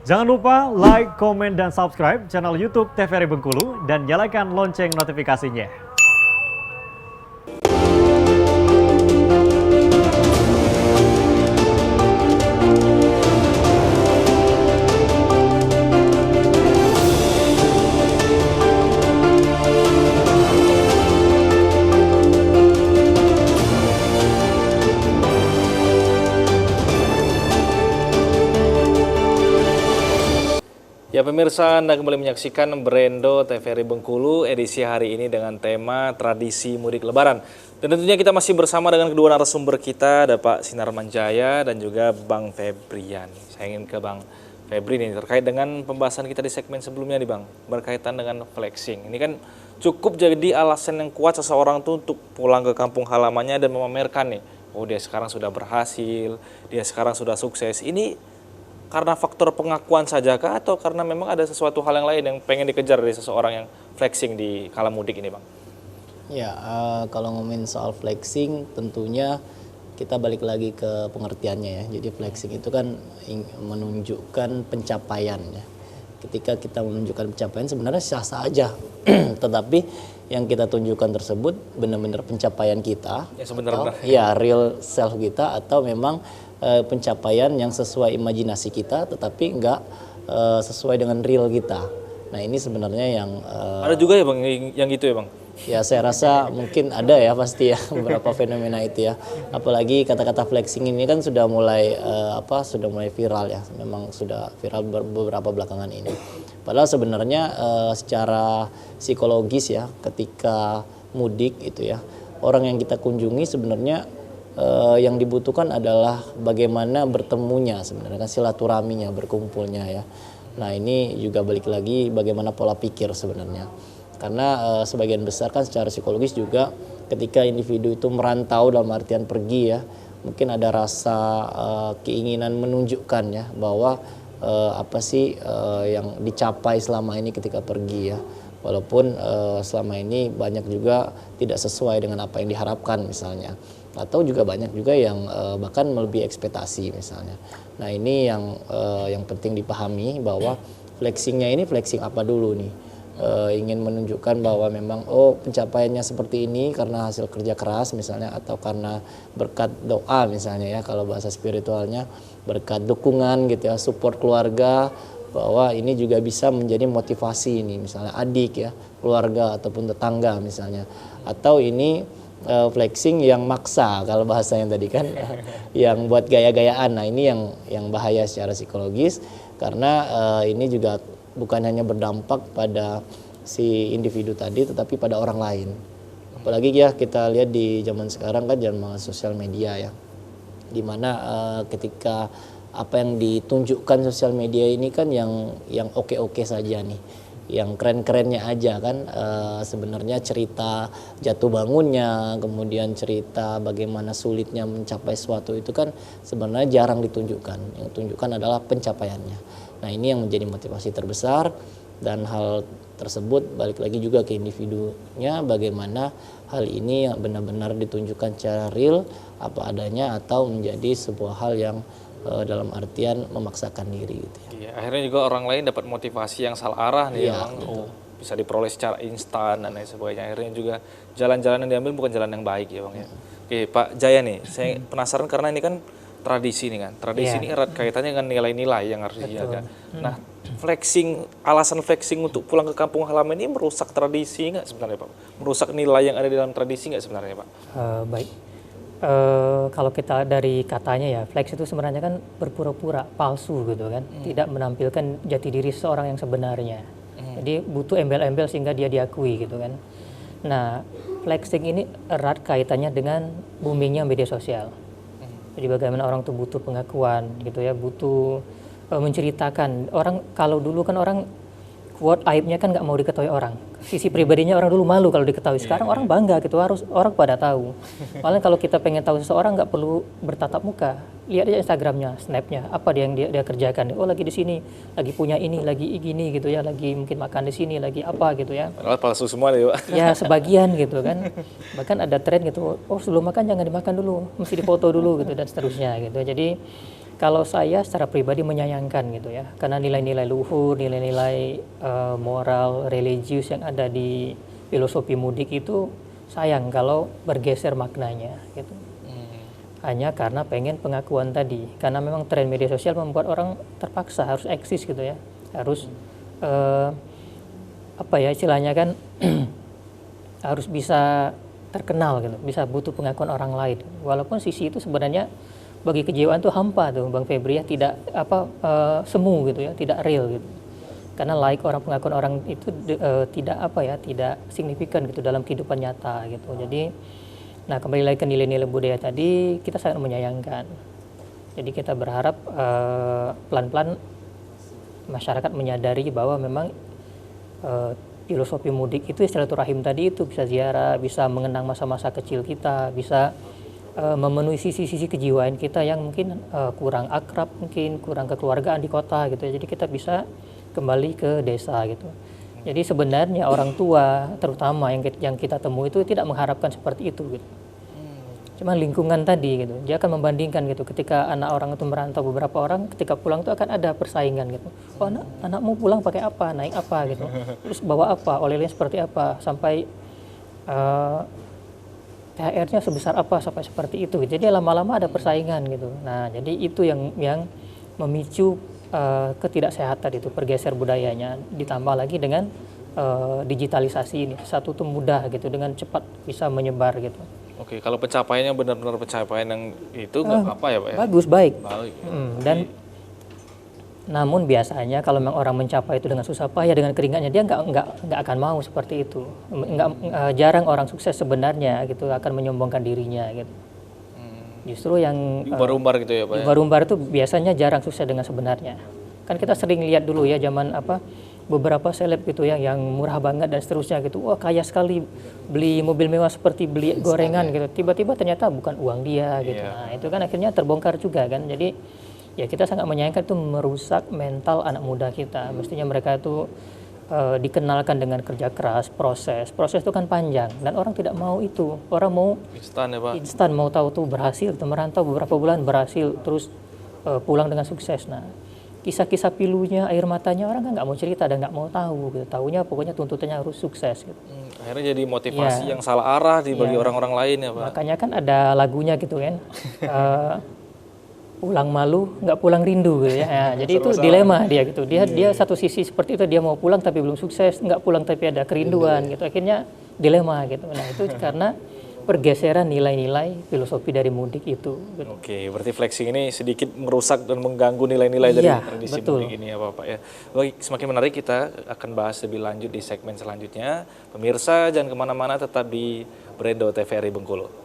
Jangan lupa like, komen, dan subscribe channel YouTube TVRI Bengkulu dan nyalakan lonceng notifikasinya. Ya pemirsa, Anda kembali menyaksikan Brendo TVRI Bengkulu edisi hari ini dengan tema tradisi mudik lebaran. Dan tentunya kita masih bersama dengan kedua narasumber kita, ada Pak Sinar Manjaya dan juga Bang Febrian. Saya ingin ke Bang Febri nih terkait dengan pembahasan kita di segmen sebelumnya nih Bang, berkaitan dengan flexing. Ini kan cukup jadi alasan yang kuat seseorang tuh untuk pulang ke kampung halamannya dan memamerkan nih, oh dia sekarang sudah berhasil, dia sekarang sudah sukses. Ini karena faktor pengakuan saja kah atau karena memang ada sesuatu hal yang lain yang pengen dikejar dari seseorang yang flexing di kala mudik ini Bang? Ya, kalau ngomongin soal flexing tentunya kita balik lagi ke pengertiannya ya. Jadi flexing itu kan menunjukkan pencapaian ya. Ketika kita menunjukkan pencapaian sebenarnya sah-sah aja. Tetapi yang kita tunjukkan tersebut benar-benar pencapaian kita. Ya sebenarnya. Ya, real self kita atau memang pencapaian yang sesuai imajinasi kita tetapi enggak sesuai dengan real kita. Nah ini sebenarnya yang ada juga ya Bang yang gitu ya Bang? Ya saya rasa mungkin ada ya pasti ya beberapa fenomena itu ya. Apalagi kata-kata flexing ini kan sudah mulai sudah mulai viral ya. Memang sudah viral beberapa belakangan ini. Padahal sebenarnya secara psikologis ya ketika mudik itu ya, orang yang kita kunjungi sebenarnya yang dibutuhkan adalah bagaimana bertemunya sebenarnya kan silaturahminya, berkumpulnya ya. Nah ini juga balik lagi bagaimana pola pikir sebenarnya. Karena sebagian besar kan secara psikologis juga ketika individu itu merantau dalam artian pergi ya, mungkin ada rasa keinginan menunjukkan ya bahwa apa sih yang dicapai selama ini ketika pergi ya. Walaupun selama ini banyak juga tidak sesuai dengan apa yang diharapkan misalnya. Atau juga banyak juga yang bahkan melebihi ekspektasi misalnya. Nah ini yang penting dipahami bahwa flexingnya ini flexing apa dulu nih. Ingin menunjukkan bahwa memang pencapaiannya seperti ini karena hasil kerja keras misalnya atau karena berkat doa misalnya ya kalau bahasa spiritualnya, berkat dukungan gitu ya, support keluarga, bahwa ini juga bisa menjadi motivasi ini misalnya adik ya, keluarga ataupun tetangga misalnya. Atau ini flexing yang maksa kalau bahasanya tadi kan yang buat gaya-gayaan. Nah ini yang bahaya secara psikologis karena ini juga bukan hanya berdampak pada si individu tadi tetapi pada orang lain. Apalagi ya kita lihat di zaman sekarang kan zaman sosial media ya, dimana ketika apa yang ditunjukkan sosial media ini kan yang oke-oke saja nih, yang keren-kerennya aja kan, sebenarnya cerita jatuh bangunnya, kemudian cerita bagaimana sulitnya mencapai sesuatu itu kan sebenarnya jarang ditunjukkan. Yang ditunjukkan adalah pencapaiannya. Nah ini yang menjadi motivasi terbesar dan hal tersebut balik lagi juga ke individunya bagaimana hal ini yang benar-benar ditunjukkan secara real apa adanya atau menjadi sebuah hal yang dalam artian memaksakan diri gitu ya. Iya, akhirnya juga orang lain dapat motivasi yang salah arah nih ya, Bang. Bisa diperoleh secara instan dan lain sebagainya. Akhirnya juga jalan-jalan yang diambil bukan jalan yang baik ya Bang ya. Oke, Pak Jaya nih, saya penasaran karena ini kan tradisi nih kan. Tradisi ini erat kaitannya dengan nilai-nilai yang harus dijaga. Nah, alasan flexing untuk pulang ke kampung halaman ini merusak tradisi nggak sebenarnya Pak? Merusak nilai yang ada di dalam tradisi nggak sebenarnya Pak? Baik. Kalau kita dari katanya ya, flex itu sebenarnya kan berpura-pura palsu gitu kan, tidak menampilkan jati diri seorang yang sebenarnya. Jadi butuh embel-embel sehingga dia diakui gitu kan. Nah, flexing ini erat kaitannya dengan boomingnya media sosial. Jadi bagaimana orang tuh butuh pengakuan gitu ya, butuh menceritakan. Orang kalau dulu kan orang quote aibnya kan nggak mau diketahui orang. Sisi pribadinya orang dulu malu kalau diketahui. Sekarang orang bangga gitu, harus orang pada tahu. Malah kalau kita pengen tahu seseorang nggak perlu bertatap muka, lihat aja Instagramnya, snapnya, apa yang dia kerjakan. Oh lagi di sini, lagi punya ini, lagi gini gitu ya, lagi mungkin makan di sini, lagi apa gitu ya. Padahal palsu semua deh Pak. Ya sebagian gitu kan. Bahkan ada tren gitu, oh sebelum makan jangan dimakan dulu, mesti difoto dulu gitu dan seterusnya gitu. Jadi Kalau saya secara pribadi menyayangkan gitu ya, karena nilai-nilai luhur, nilai-nilai moral, religius yang ada di filosofi mudik itu sayang kalau bergeser maknanya gitu. Hanya karena pengen pengakuan tadi, karena memang tren media sosial membuat orang terpaksa harus eksis gitu ya, harus apa ya istilahnya kan harus bisa terkenal gitu, bisa butuh pengakuan orang lain. Walaupun sisi itu sebenarnya bagi kejiwaan tuh hampa tuh Bang Febri ya, tidak semu gitu ya, tidak real gitu. Karena pengakuan orang itu tidak tidak signifikan gitu dalam kehidupan nyata gitu. Jadi nah kembali lagi ke nilai-nilai budaya tadi, kita sangat menyayangkan. Jadi kita berharap pelan-pelan masyarakat menyadari bahwa memang filosofi mudik itu silaturahim tadi itu bisa ziarah, bisa mengenang masa-masa kecil kita, bisa memenuhi sisi-sisi kejiwaan kita yang mungkin kurang akrab, mungkin kurang kekeluargaan di kota gitu. Jadi kita bisa kembali ke desa gitu. Jadi sebenarnya orang tua terutama yang kita temui itu tidak mengharapkan seperti itu gitu. Cuma lingkungan tadi gitu, dia akan membandingkan gitu. Ketika anak orang itu merantau, beberapa orang ketika pulang itu akan ada persaingan gitu. Oh anakmu pulang pakai apa, naik apa gitu, terus bawa apa, oleh-olehnya seperti apa, sampai THR-nya sebesar apa sampai seperti itu. Jadi lama-lama ada persaingan gitu. Nah jadi itu yang memicu ketidaksehatan itu, pergeser budayanya, ditambah lagi dengan digitalisasi ini, satu tuh mudah gitu, dengan cepat bisa menyebar gitu. Oke, kalau pencapaiannya benar-benar pencapaian yang itu nggak apa-apa ya Pak ya? Bagus, baik. Baik. Dan namun biasanya kalau memang orang mencapai itu dengan susah payah, dengan keringatnya, dia nggak akan mau seperti itu. Jarang orang sukses sebenarnya gitu akan menyombongkan dirinya gitu. Justru yang Umbar-umbar gitu ya Pak ya? umbar-umbar itu biasanya jarang sukses dengan sebenarnya. Kan kita sering lihat dulu ya zaman beberapa seleb gitu ya yang murah banget dan seterusnya gitu. Wah kaya sekali, beli mobil mewah seperti beli gorengan gitu. Tiba-tiba ternyata bukan uang dia gitu. Nah itu kan akhirnya terbongkar juga kan. Jadi ya kita sangat menyayangkan itu merusak mental anak muda kita. Mestinya mereka itu dikenalkan dengan kerja keras, proses itu kan panjang dan orang tidak mau itu. Orang mau Instan ya Pak? instan, mau tahu tuh berhasil, tuh merantau beberapa bulan berhasil, terus pulang dengan sukses. Nah kisah-kisah pilunya, air matanya orang kan nggak mau cerita dan nggak mau tahu gitu. Taunya pokoknya tuntutannya harus sukses gitu. Akhirnya jadi motivasi Ya. yang salah arah bagi Ya. orang-orang lain ya Pak? Makanya kan ada lagunya gitu kan. Pulang malu nggak pulang rindu gitu ya. Nah, jadi itu dilema dia gitu. Dia satu sisi seperti itu, dia mau pulang tapi belum sukses, nggak pulang tapi ada kerinduan gitu. Akhirnya dilema gitu. Nah itu karena pergeseran nilai-nilai filosofi dari mudik itu gitu. Oke, berarti flexing ini sedikit merusak dan mengganggu nilai-nilai dari Iya, tradisi betul. mudik ini ya Bapak ya. Baik, semakin menarik, kita akan bahas lebih lanjut di segmen selanjutnya. Pemirsa jangan kemana-mana, tetap di Brendo TVRI Bengkulu.